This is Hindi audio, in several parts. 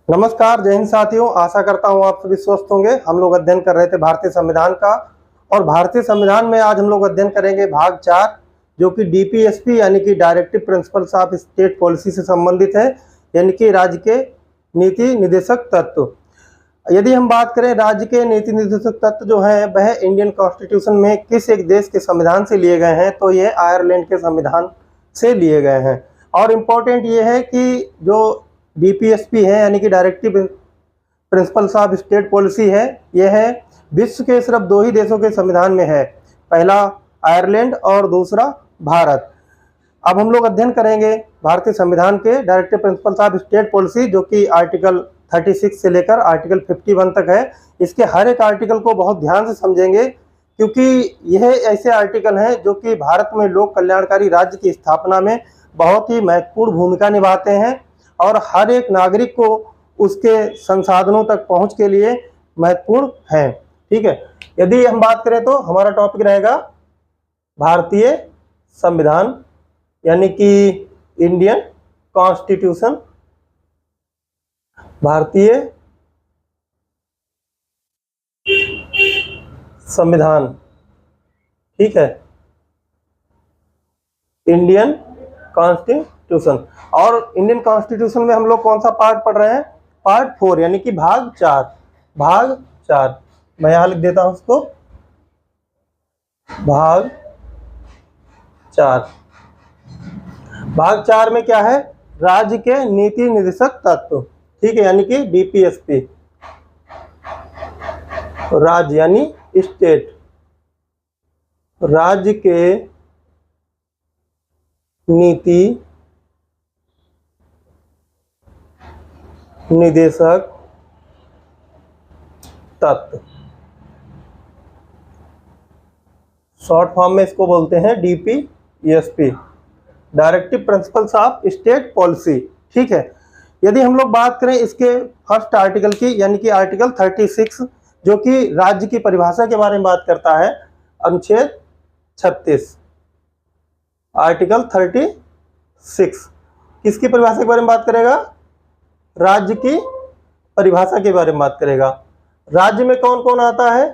नमस्कार, जय हिंद साथियों। आशा करता हूँ आप सभी स्वस्थ होंगे। हम लोग अध्ययन कर रहे थे भारतीय संविधान का, और भारतीय संविधान में आज हम लोग अध्ययन करेंगे भाग 4, जो कि डीपीएसपी यानी कि directive principles of state policy से संबंधित है, यानी कि राज्य के नीति निर्देशक तत्व। यदि हम बात करें राज्य के नीति निर्देशक तत्व जो हैं वह इंडियन कॉन्स्टिट्यूशन में किस एक देश के संविधान से लिए गए हैं, तो ये आयरलैंड के संविधान से लिए गए हैं। और इम्पोर्टेंट ये है कि जो डीपीएसपी है यानी कि directive principles of state policy है, यह है विश्व के सिर्फ 2 ही देशों के संविधान में है, पहला आयरलैंड और दूसरा भारत। अब हम लोग अध्ययन करेंगे भारतीय संविधान के directive principles of state policy, जो कि आर्टिकल 36 से लेकर आर्टिकल 51 तक है। इसके हर एक आर्टिकल को बहुत ध्यान से समझेंगे, क्योंकि यह ऐसे आर्टिकल हैं जो कि भारत में लोक कल्याणकारी राज्य की स्थापना में बहुत ही महत्वपूर्ण भूमिका निभाते हैं और हर एक नागरिक को उसके संसाधनों तक पहुंच के लिए महत्वपूर्ण हैं। ठीक है, यदि हम बात करें तो हमारा टॉपिक रहेगा भारतीय संविधान यानी कि इंडियन कॉन्स्टिट्यूशन। भारतीय संविधान, ठीक है, इंडियन कॉन्स्टिट्यूशन। और इंडियन कॉन्स्टिट्यूशन में हम लोग कौन सा पार्ट पढ़ रहे हैं? पार्ट 4 यानी कि भाग 4। भाग 4 मैं यहां लिख देता हूं उसको, भाग 4। भाग 4 में क्या है? राज्य के नीति निर्देशक तत्व, ठीक है, यानी कि डीपीएसपी। राज्य यानी स्टेट, राज्य के नीति निर्देशक तत्व, शॉर्ट फॉर्म में इसको बोलते हैं DPSP, directive principles of state policy. ठीक है, यदि हम लोग बात करें इसके फर्स्ट आर्टिकल की, यानी कि आर्टिकल 36, जो कि राज्य की परिभाषा के बारे में बात करता है, अनुच्छेद 36। आर्टिकल 36 किसकी परिभाषा के बारे में बात करेगा? राज्य की परिभाषा के बारे में बात करेगा। राज्य में कौन कौन आता है?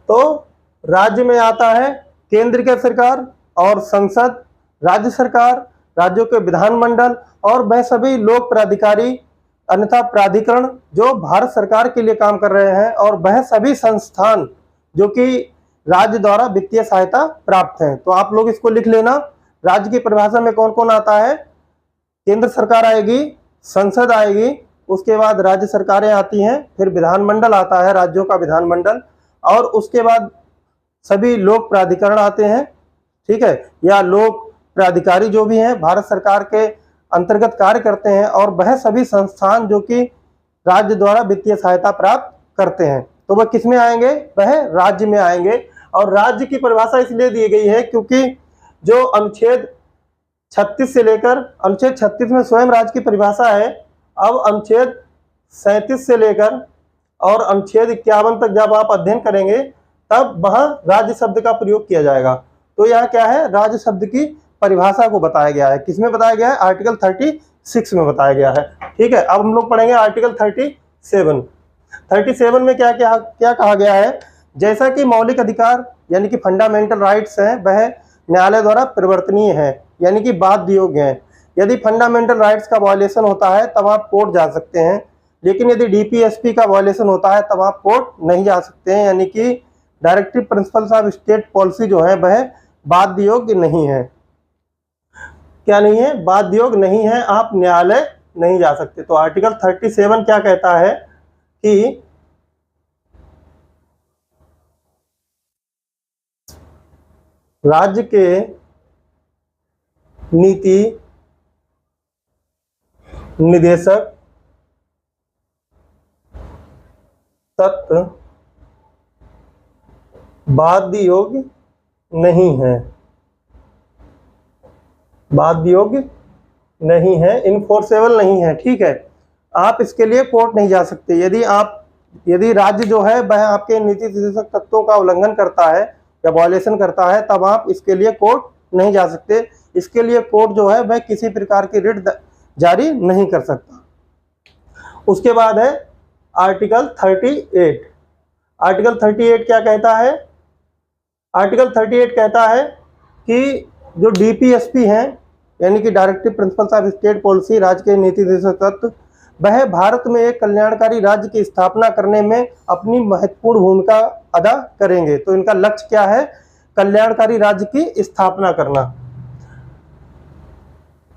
तो राज्य में आता है केंद्र की सरकार और संसद, राज्य सरकार, राज्यों के विधानमंडल और वह सभी लोक प्राधिकारी अन्यथा प्राधिकरण जो भारत सरकार के लिए काम कर रहे हैं, और वह सभी संस्थान जो कि राज्य द्वारा वित्तीय सहायता प्राप्त हैं। तो आप लोग इसको लिख लेना। राज्य की परिभाषा में कौन कौन आता है? केंद्र सरकार आएगी, संसद आएगी, उसके बाद राज्य सरकारें आती हैं, फिर विधानमंडल आता है, राज्यों का विधानमंडल, और उसके बाद सभी लोक प्राधिकरण आते हैं, ठीक है, या लोक प्राधिकारी जो भी हैं भारत सरकार के अंतर्गत कार्य करते हैं, और वह सभी संस्थान जो कि राज्य द्वारा वित्तीय सहायता प्राप्त करते हैं, तो वह किस में आएंगे? वह राज्य में आएंगे। और राज्य की परिभाषा इसलिए दी गई है क्योंकि जो अनुच्छेद 36 से लेकर, अनुच्छेद 36 में स्वयं राज्य की परिभाषा है, अब अनुच्छेद 37 से लेकर और अनुच्छेद 51 तक जब आप अध्ययन करेंगे तब वहां राज्य शब्द का प्रयोग किया जाएगा। तो यह क्या है? राज्य शब्द की परिभाषा को बताया गया है। किसमें बताया गया है? आर्टिकल 36 में बताया गया है। ठीक है, अब हम लोग पढ़ेंगे आर्टिकल 37। 37 में क्या क्या क्या कहा गया है? जैसा कि मौलिक अधिकार यानी कि फंडामेंटल राइट्स हैं वह न्यायालय द्वारा परिवर्तनीय है, यानी कि बाध्य योग्य हैं। यदि फंडामेंटल राइट्स का वायलेशन होता है तब आप कोर्ट जा सकते हैं, लेकिन यदि डीपीएसपी का वायलेशन होता है तब आप कोर्ट नहीं जा सकते हैं, यानी कि directive principles of state policy जो है वह बाध्य योग्य नहीं है। क्या नहीं है? बाध्य योग्य नहीं है, आप न्यायालय नहीं जा सकते। तो आर्टिकल 37 क्या कहता है कि राज्य के नीति निर्देशक तत्व बाध्य योग्य नहीं है, बाध्य योग्य नहीं है, इनफोर्सेबल नहीं है। ठीक है, आप इसके लिए कोर्ट नहीं जा सकते। यदि राज्य जो है वह आपके नीति निर्देशक तत्वों का उल्लंघन करता है या वायलेशन करता है तब आप इसके लिए कोर्ट नहीं जा सकते। इसके लिए कोर्ट जो है वह किसी प्रकार की रिट जारी नहीं कर सकता। उसके बाद है आर्टिकल 38। आर्टिकल 38 क्या कहता है? आर्टिकल 38 कहता है कि जो डीपीएसपी हैं, यानी कि directive principles of state policy, राज्य के नीति निर्देशक तत्व, वह भारत में एक कल्याणकारी राज्य की स्थापना करने में अपनी महत्वपूर्ण भूमिका अदा करेंगे। तो इनका लक्ष्य क्या है? कल्याणकारी राज्य की स्थापना करना,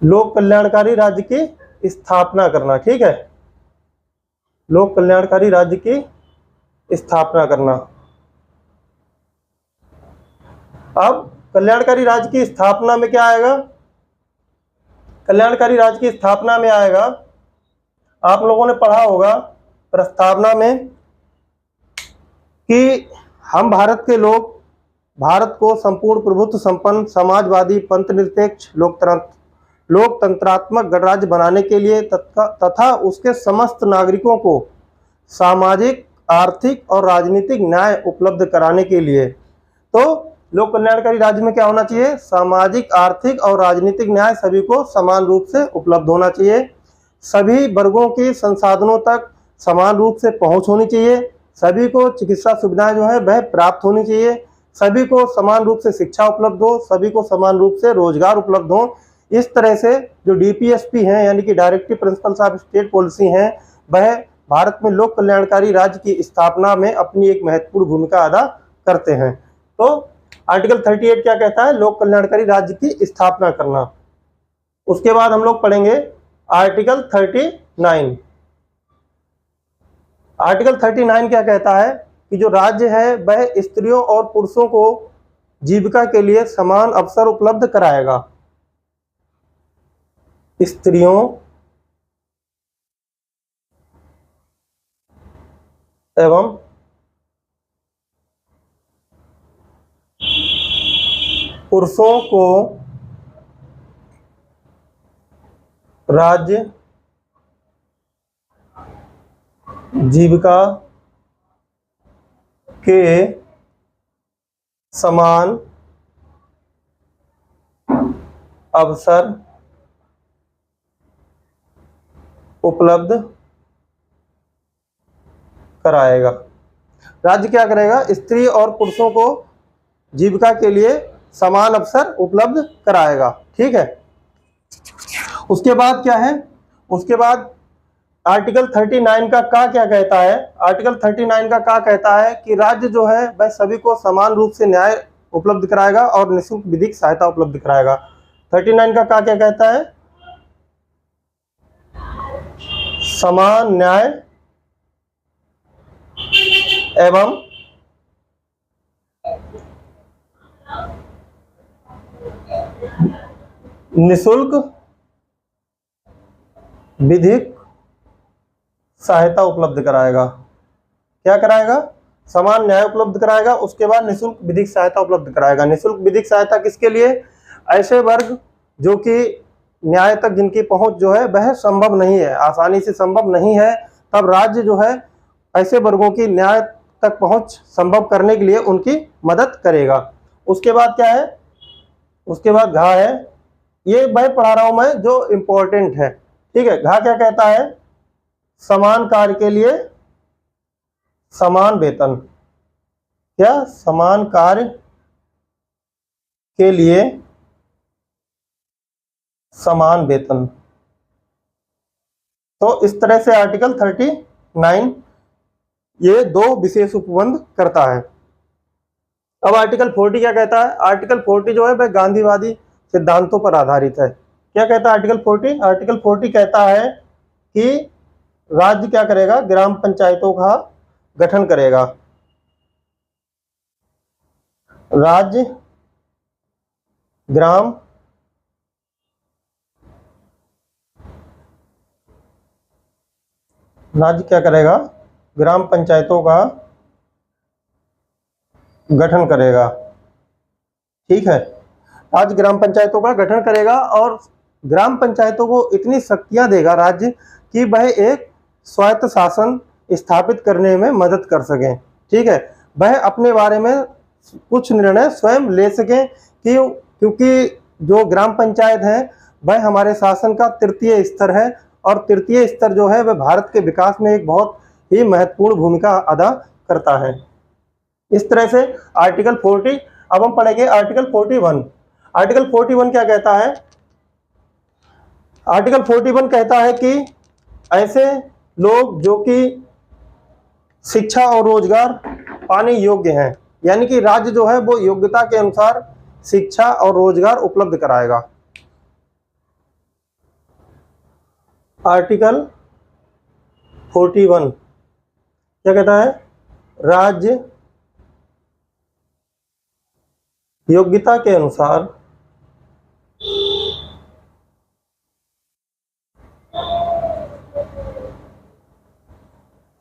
लोक कल्याणकारी राज्य की स्थापना करना। ठीक है, लोक कल्याणकारी राज्य की स्थापना करना। अब कल्याणकारी राज्य की स्थापना में क्या आएगा? कल्याणकारी राज्य की स्थापना में आएगा, आप लोगों ने पढ़ा होगा प्रस्तावना में कि हम भारत के लोग भारत को संपूर्ण प्रभुत्व संपन्न समाजवादी पंथ निरपेक्ष लोकतंत्रात्मक गणराज्य बनाने के लिए तथा उसके समस्त नागरिकों को सामाजिक, आर्थिक और राजनीतिक न्याय उपलब्ध कराने के लिए। तो लोक कल्याणकारी राज्य में क्या होना चाहिए? सामाजिक, आर्थिक और राजनीतिक न्याय सभी को समान रूप से उपलब्ध होना चाहिए। सभी वर्गों की संसाधनों तक समान रूप से पहुंच होनी चाहिए। सभी को चिकित्सा सुविधाएं जो है वह प्राप्त होनी चाहिए। सभी को समान रूप से शिक्षा उपलब्ध हो, सभी को समान रूप से रोजगार उपलब्ध हो। इस तरह से जो डीपीएसपी हैं, यानी कि directive principles of state policy हैं, वह भारत में लोक कल्याणकारी राज्य की स्थापना में अपनी एक महत्वपूर्ण भूमिका अदा करते हैं। तो आर्टिकल 38 क्या कहता है? लोक कल्याणकारी राज्य की स्थापना करना। उसके बाद हम लोग पढ़ेंगे आर्टिकल 39। आर्टिकल 39 क्या कहता है कि जो राज्य है वह स्त्रियों और पुरुषों को जीविका के लिए समान अवसर उपलब्ध कराएगा। स्त्रियों एवं पुरुषों को राज्य जीविका के समान अवसर उपलब्ध कराएगा। राज्य क्या करेगा? स्त्री और पुरुषों को जीविका के लिए समान अवसर उपलब्ध कराएगा। ठीक है, उसके बाद क्या है? उसके बाद आर्टिकल 39 का क्या कहता है? आर्टिकल 39 का कहता है कि राज्य जो है वह सभी को समान रूप से न्याय उपलब्ध कराएगा और निःशुल्क विधिक सहायता उपलब्ध कराएगा। 39 का क्या कहता है? समान न्याय एवं निःशुल्क विधिक सहायता उपलब्ध कराएगा। क्या कराएगा? समान न्याय उपलब्ध कराएगा। उसके बाद निःशुल्क विधिक सहायता उपलब्ध कराएगा। निःशुल्क विधिक सहायता किसके लिए? ऐसे वर्ग जो कि न्याय तक जिनकी पहुंच जो है वह संभव नहीं है, आसानी से संभव नहीं है, तब राज्य जो है ऐसे वर्गों की न्याय तक पहुंच संभव करने के लिए उनकी मदद करेगा। उसके बाद क्या है? उसके बाद घ है, ये मैं पढ़ा रहा हूं मैं, जो इंपॉर्टेंट है। ठीक है, घ क्या कहता है? समान कार्य के लिए समान वेतन। क्या? समान कार्य के लिए समान वेतन। तो इस तरह से आर्टिकल 39 ये दो विशेष उपबंध करता है। अब आर्टिकल 40 क्या कहता है? आर्टिकल 40 जो है वह गांधीवादी सिद्धांतों पर आधारित है। क्या कहता है आर्टिकल 40? आर्टिकल 40 कहता है कि राज्य क्या करेगा? ग्राम पंचायतों का गठन करेगा। राज्य ग्राम राज्य क्या करेगा? ग्राम पंचायतों का गठन करेगा। ठीक है, राज्य ग्राम पंचायतों का गठन करेगा और ग्राम पंचायतों को इतनी शक्तियां देगा राज्य कि वह एक स्वायत्त शासन स्थापित करने में मदद कर सकें। ठीक है, वह अपने बारे में कुछ निर्णय स्वयं ले सकें क्योंकि जो ग्राम पंचायत है वह हमारे शासन का तृतीय स्तर है और तृतीय स्तर जो है वह भारत के विकास में एक बहुत ही महत्वपूर्ण भूमिका अदा करता है। इस तरह से आर्टिकल 40, अब हम पढ़ेंगे आर्टिकल 41। आर्टिकल 41 क्या कहता है? आर्टिकल 41 कहता है कि ऐसे लोग जो कि शिक्षा और रोजगार पाने योग्य हैं, यानी कि राज्य जो है वो योग्यता के अनुसार शिक्षा और रोजगार उपलब्ध कराएगा। आर्टिकल 41 क्या कहता है? राज्य योग्यता के अनुसार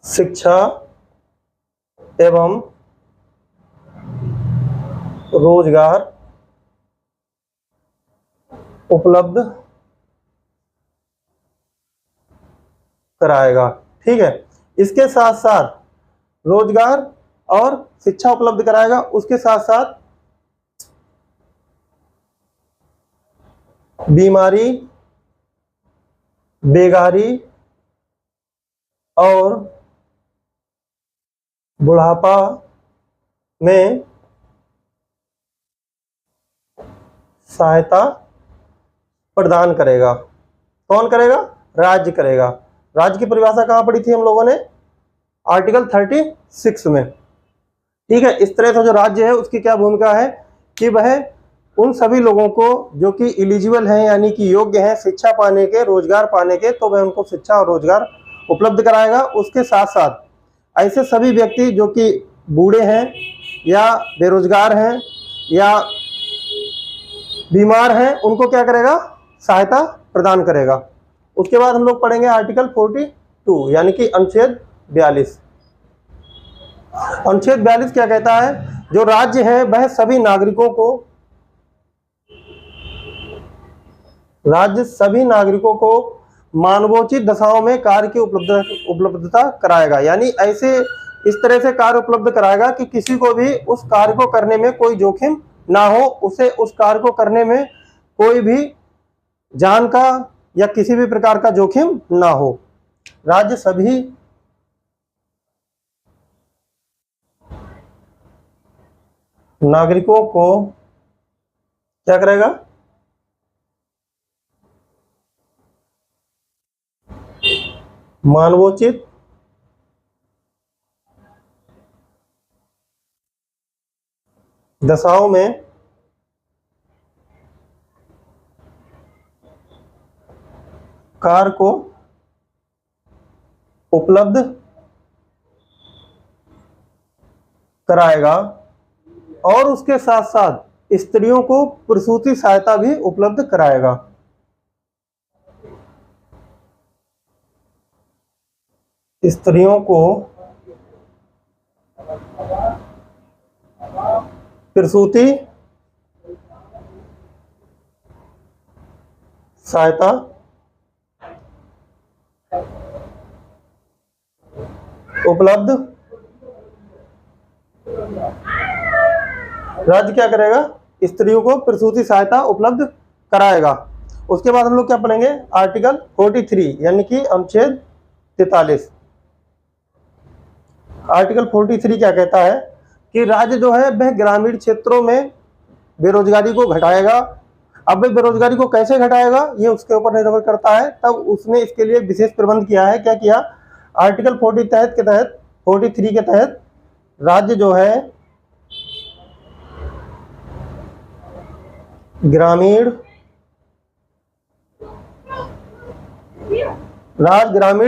शिक्षा एवं रोजगार उपलब्ध कराएगा। ठीक है, इसके साथ साथ रोजगार और शिक्षा उपलब्ध कराएगा, उसके साथ साथ बीमारी, बेगारी और बुढ़ापा में सहायता प्रदान करेगा। कौन करेगा? राज्य करेगा। राज्य की परिभाषा कहाँ पढ़ी थी हम लोगों ने? आर्टिकल 36 में। ठीक है, इस तरह से जो राज्य है उसकी क्या भूमिका है कि वह उन सभी लोगों को जो कि एलिजिबल हैं, यानी कि योग्य हैं शिक्षा पाने के, रोजगार पाने के, तो वह उनको शिक्षा और रोजगार उपलब्ध कराएगा। उसके साथ साथ ऐसे सभी व्यक्ति जो कि बूढ़े हैं या बेरोजगार हैं या बीमार हैं, उनको क्या करेगा? सहायता प्रदान करेगा। उसके बाद हम लोग पढ़ेंगे आर्टिकल 42, यानी कि अनुच्छेद 42। अनुच्छेद 42 क्या कहता है? जो राज्य है वह सभी नागरिकों को मानवोचित दशाओं में कार्य की उपलब्धता कराएगा। यानी ऐसे इस तरह से कार्य उपलब्ध कराएगा कि किसी को भी उस कार्य को करने में कोई जोखिम ना हो, उसे उस कार्य को करने में कोई भी जान का या किसी भी प्रकार का जोखिम ना हो। राज्य सभी नागरिकों को क्या करेगा? मानवोचित दशाओं में कार्य को उपलब्ध कराएगा और उसके साथ साथ स्त्रियों को प्रसूति सहायता भी उपलब्ध कराएगा। स्त्रियों को प्रसूति सहायता उपलब्ध राज्य क्या करेगा? स्त्रियों को प्रसूति सहायता उपलब्ध कराएगा। उसके बाद हम लोग क्या पढ़ेंगे? आर्टिकल 43 यानी कि अनुच्छेद 43। आर्टिकल 43 क्या कहता है कि राज्य जो है वह ग्रामीण क्षेत्रों में बेरोजगारी को घटाएगा। अब वह बेरोजगारी को कैसे घटाएगा ये उसके ऊपर निर्भर करता है। तब उसने इसके लिए विशेष प्रबंध किया है। क्या किया? आर्टिकल 43 के तहत राज्य जो है ग्रामीण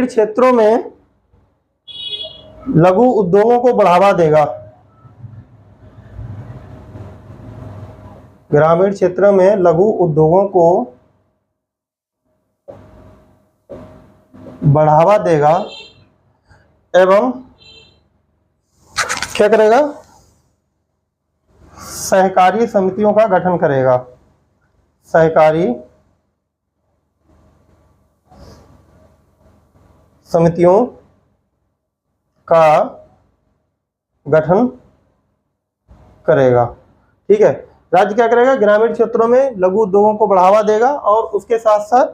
क्षेत्रों में लघु उद्योगों को बढ़ावा देगा। ग्रामीण क्षेत्र में लघु उद्योगों को बढ़ावा देगा एवं क्या करेगा? सहकारी समितियों का गठन करेगा। सहकारी समितियों का गठन करेगा। ठीक है, राज्य क्या करेगा? ग्रामीण क्षेत्रों में लघु उद्योगों को बढ़ावा देगा और उसके साथ साथ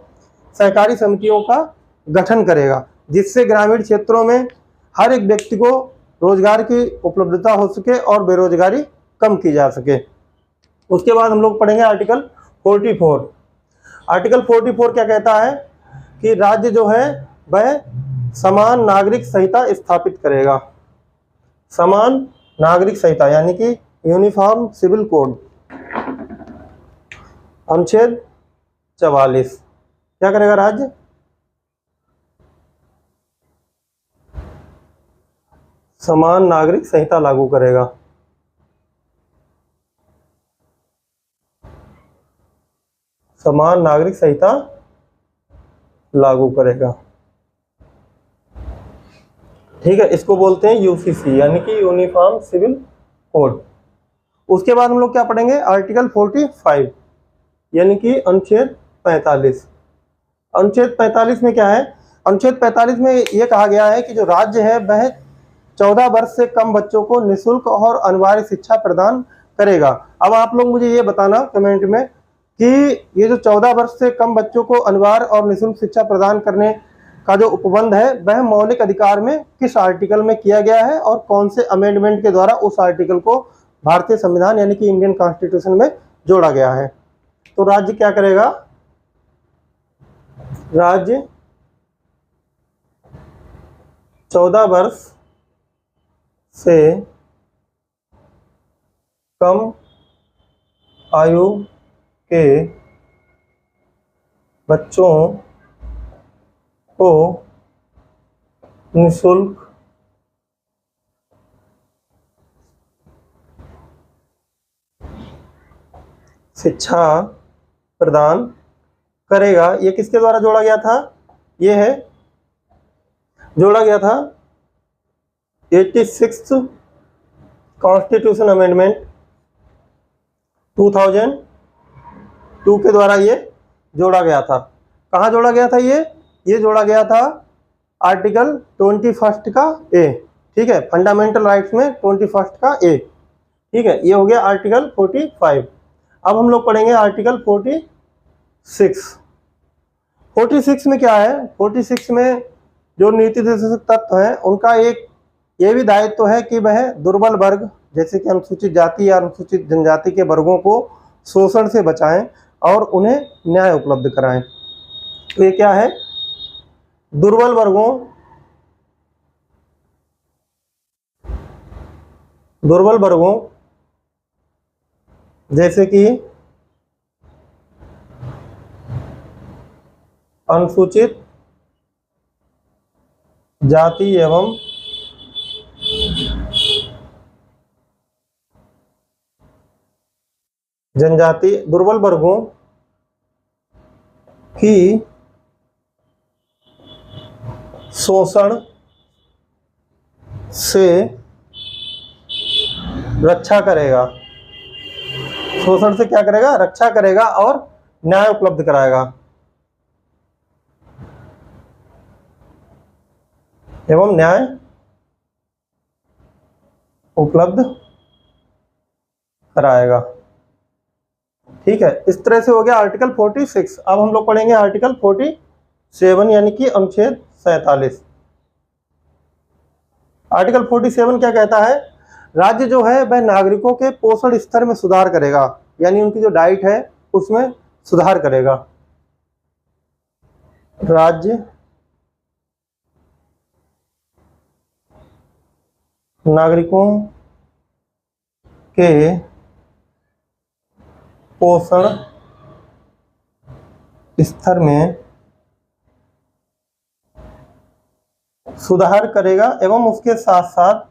सहकारी समितियों का गठन करेगा, जिससे ग्रामीण क्षेत्रों में हर एक व्यक्ति को रोजगार की उपलब्धता हो सके और बेरोजगारी कम की जा सके। उसके बाद हम लोग पढ़ेंगे आर्टिकल 44। आर्टिकल 44 क्या कहता है कि राज्य जो है वह समान नागरिक संहिता स्थापित करेगा। समान नागरिक संहिता यानी कि यूनिफॉर्म सिविल कोड। अनुच्छेद 44 क्या करेगा राज्य? समान नागरिक संहिता लागू करेगा। समान नागरिक संहिता लागू करेगा, ठीक है। इसको बोलते हैं यूसीसी यानी कि यूनिफॉर्म सिविल कोड। उसके बाद हम लोग क्या पढ़ेंगे? आर्टिकल 45 यानी कि अनुच्छेद 45। अनुच्छेद 45 में क्या है? अनुच्छेद 45 में यह कहा गया है कि जो राज्य है वह 14 वर्ष से कम बच्चों को निःशुल्क और अनिवार्य शिक्षा प्रदान करेगा। अब आप लोग मुझे ये बताना कमेंट में कि ये जो 14 वर्ष से कम बच्चों को अनिवार्य और निःशुल्क शिक्षा प्रदान करने का जो उपबंध है वह मौलिक अधिकार में किस आर्टिकल में किया गया है और कौन से अमेंडमेंट के द्वारा उस आर्टिकल को भारतीय संविधान यानी कि इंडियन कॉन्स्टिट्यूशन में जोड़ा गया है। तो राज्य क्या करेगा? राज्य 14 वर्ष से कम आयु के बच्चों को निःशुल्क शिक्षा प्रदान करेगा। ये किसके द्वारा जोड़ा गया था? ये है जोड़ा गया था 86th कॉन्स्टिट्यूशन अमेंडमेंट 2002 के द्वारा ये जोड़ा गया था। कहाँ जोड़ा गया था? ये जोड़ा गया था आर्टिकल 21 का ए, ठीक है। फंडामेंटल राइट्स में 21 का ए, ठीक है। ये हो गया आर्टिकल 45। अब हम लोग पढ़ेंगे आर्टिकल 46। 46 में क्या है? 46 में जो नीति निर्देशक तत्व हैं उनका एक ये भी दायित्व है कि वह दुर्बल वर्ग जैसे कि अनुसूचित जाति या अनुसूचित जनजाति के वर्गों को शोषण से बचाएं और उन्हें न्याय उपलब्ध कराएं। तो ये क्या है? दुर्बल वर्गों जैसे कि अनुसूचित जाति एवं जनजाति दुर्बल वर्गों की शोषण से रक्षा करेगा। शोषण से क्या करेगा? रक्षा करेगा और न्याय उपलब्ध कराएगा एवं न्याय उपलब्ध कराएगा, ठीक है। इस तरह से हो गया आर्टिकल 46। अब हम लोग पढ़ेंगे आर्टिकल 47 यानी कि अनुच्छेद 47। आर्टिकल 47 क्या कहता है? राज्य जो है वह नागरिकों के पोषण स्तर में सुधार करेगा, यानी उनकी जो डाइट है उसमें सुधार करेगा। राज्य नागरिकों के पोषण स्तर में सुधार करेगा एवं उसके साथ साथ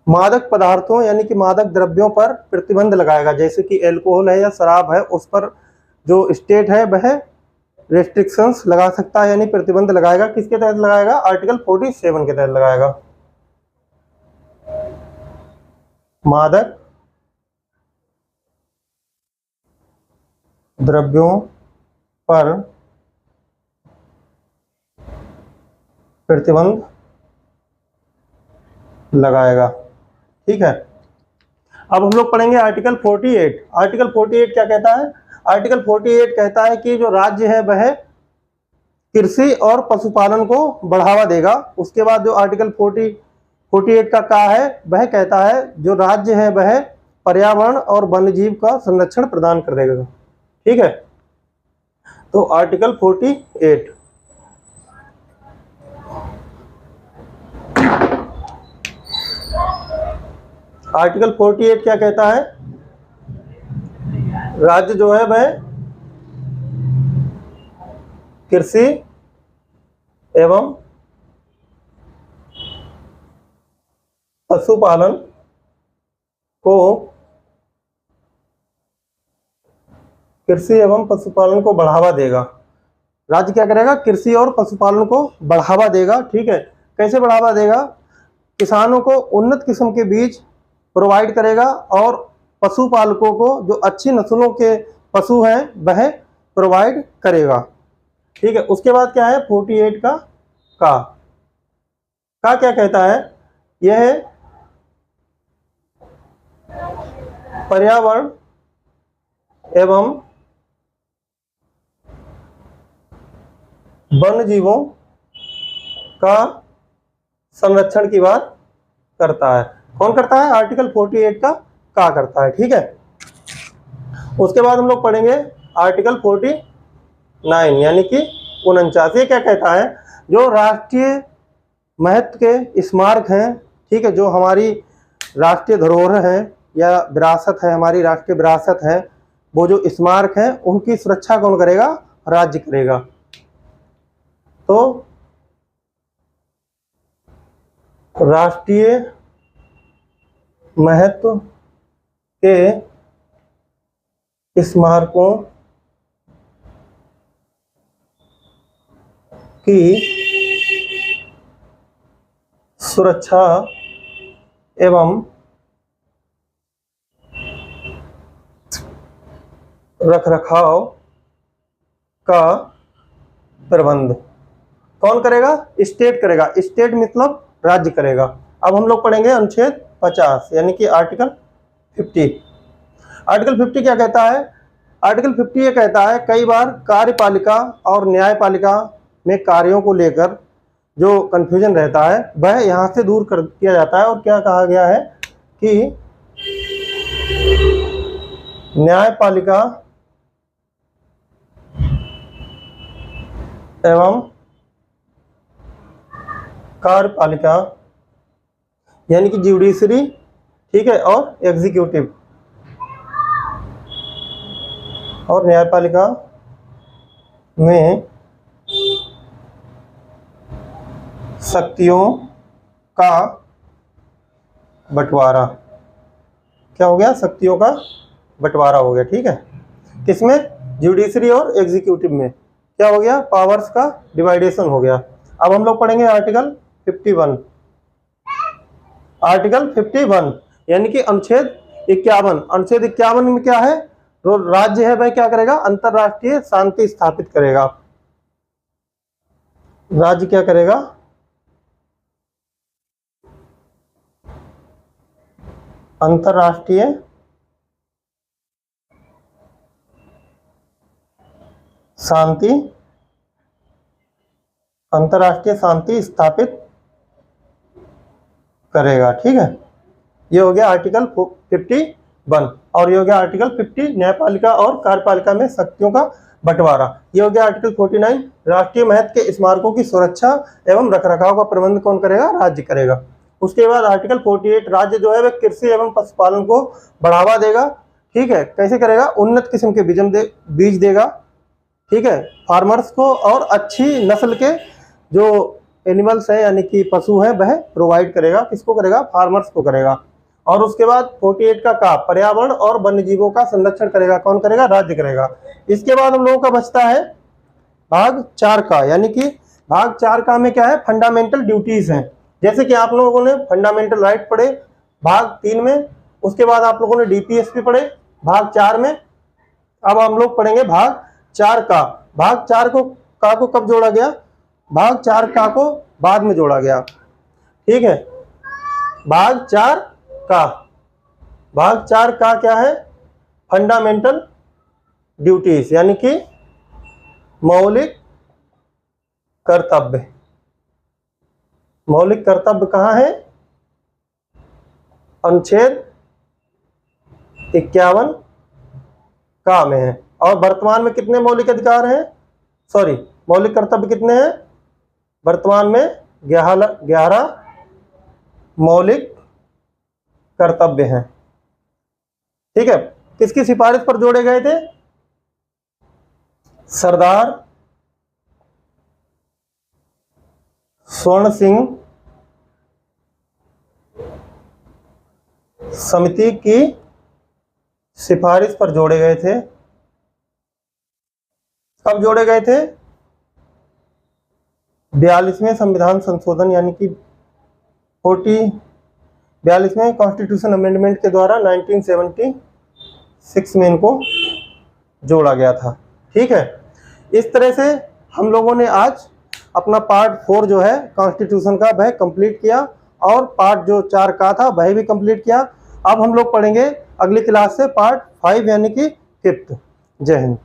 मादक पदार्थों यानी कि मादक द्रव्यों पर प्रतिबंध लगाएगा। जैसे कि एल्कोहल है या शराब है उस पर जो स्टेट है वह रेस्ट्रिक्शंस लगा सकता है यानी प्रतिबंध लगाएगा। किसके तहत लगाएगा? आर्टिकल 47 के तहत लगाएगा। मादक द्रव्यों पर प्रतिबंध लगाएगा, ठीक है। अब हम लोग पढ़ेंगे आर्टिकल 48। आर्टिकल 48 क्या कहता है? आर्टिकल 48 कहता है कि जो राज्य है वह कृषि और पशुपालन को बढ़ावा देगा। उसके बाद जो आर्टिकल 48 का का है वह कहता है जो राज्य है वह पर्यावरण और वन्यजीव का संरक्षण प्रदान करेगा। ठीक है, तो आर्टिकल 48 क्या कहता है, राज्य जो है वह कृषि एवं पशुपालन को बढ़ावा देगा। राज्य क्या करेगा, कृषि और पशुपालन को बढ़ावा देगा। ठीक है, कैसे बढ़ावा देगा, किसानों को उन्नत किस्म के बीज प्रोवाइड करेगा और पशुपालकों को जो अच्छी नस्लों के पशु हैं वह प्रोवाइड करेगा। ठीक है, उसके बाद क्या है 48 का क्या कहता है, यह पर्यावरण एवं वन्यजीवों का संरक्षण की बात करता है। कौन करता है, आर्टिकल 48 का करता है। ठीक है, उसके बाद हम लोग पढ़ेंगे आर्टिकल 49 यानी कि 49। ये क्या कहता है, जो राष्ट्रीय महत्व के स्मारक हैं, ठीक है, जो हमारी राष्ट्रीय धरोहर है या विरासत है, हमारी राष्ट्रीय विरासत है, वो जो स्मारक है उनकी सुरक्षा कौन करेगा, राज्य करेगा। तो राष्ट्रीय महत्व के स्मारकों की सुरक्षा एवं रखरखाव का प्रबंध कौन करेगा, स्टेट करेगा। स्टेट मतलब राज्य करेगा। अब हम लोग पढ़ेंगे अनुच्छेद 50 यानी कि आर्टिकल 50। आर्टिकल 50 क्या कहता है, आर्टिकल 50 ये कहता है कई बार कार्यपालिका और न्यायपालिका में कार्यों को लेकर जो कन्फ्यूजन रहता है वह यहाँ से दूर कर दिया जाता है। और क्या कहा गया है कि न्यायपालिका एवं कार्यपालिका यानी कि जुडिशरी, ठीक है, और एग्जीक्यूटिव और न्यायपालिका में शक्तियों का बंटवारा, क्या हो गया, शक्तियों का बंटवारा हो गया। ठीक है, किसमें, जुडिशरी और एग्जीक्यूटिव में क्या हो गया, पावर्स का डिवाइडेशन हो गया। अब हम लोग पढ़ेंगे आर्टिकल 51। आर्टिकल 51 यानी कि अनुच्छेद 51। अनुच्छेद 51 में क्या है, तो राज्य है वह क्या करेगा, अंतरराष्ट्रीय शांति स्थापित करेगा। राज्य क्या करेगा, अंतरराष्ट्रीय शांति स्थापित करेगा। ठीक है, ये हो गया आर्टिकल 51 और ये हो गया आर्टिकल 50 न्यायपालिका और कार्यपालिका में शक्तियों का बंटवारा। ये हो गया आर्टिकल 49 राष्ट्रीय महत्व के स्मारकों की सुरक्षा एवं रखरखाव का प्रबंध कौन करेगा, राज्य करेगा। उसके बाद आर्टिकल 48 राज्य जो है वह कृषि एवं पशुपालन को बढ़ावा देगा। ठीक है, कैसे करेगा, उन्नत किस्म के बीज देगा। ठीक है, फार्मर्स को और अच्छी नस्ल के जो एनिमल्स है यानी कि पशु हैं वह प्रोवाइड करेगा। किसको करेगा, फार्मर्स को करेगा। और उसके बाद 48 का पर्यावरण और वन्यजीवों का संरक्षण करेगा। कौन करेगा, राज्य करेगा। इसके बाद हम लोगों का बचता है भाग 4 का, यानी कि भाग 4 का में क्या है, फंडामेंटल ड्यूटीज हैं। जैसे कि आप लोगों ने फंडामेंटल राइट पढ़े भाग 3 में, उसके बाद आप लोगों ने डीपीएसपी पढ़े भाग 4 में। अब हम लोग पढ़ेंगे भाग 4 का। भाग 4 को कब जोड़ा गया, भाग 4 का को बाद में जोड़ा गया। ठीक है, भाग 4 का क्या है, फंडामेंटल ड्यूटीज यानी कि मौलिक कर्तव्य, मौलिक कर्तव्य कहाँ है? अनुच्छेद 51 का में है। और वर्तमान में कितने मौलिक अधिकार हैं? सॉरी, मौलिक कर्तव्य कितने हैं वर्तमान में? 11 मौलिक कर्तव्य हैं। ठीक है, किसकी सिफारिश पर जोड़े गए थे? सरदार स्वर्ण सिंह समिति की सिफारिश पर जोड़े गए थे। कब जोड़े गए थे? 42वें संविधान संशोधन यानी कि 42वें कॉन्स्टिट्यूशन अमेंडमेंट के द्वारा 1976 में इनको जोड़ा गया था। ठीक है, इस तरह से हम लोगों ने आज अपना पार्ट 4 जो है कॉन्स्टिट्यूशन का वह कंप्लीट किया और पार्ट जो 4 का था वह भी कंप्लीट किया। अब हम लोग पढ़ेंगे अगली क्लास से पार्ट 5 यानी कि 5th। जय हिंद।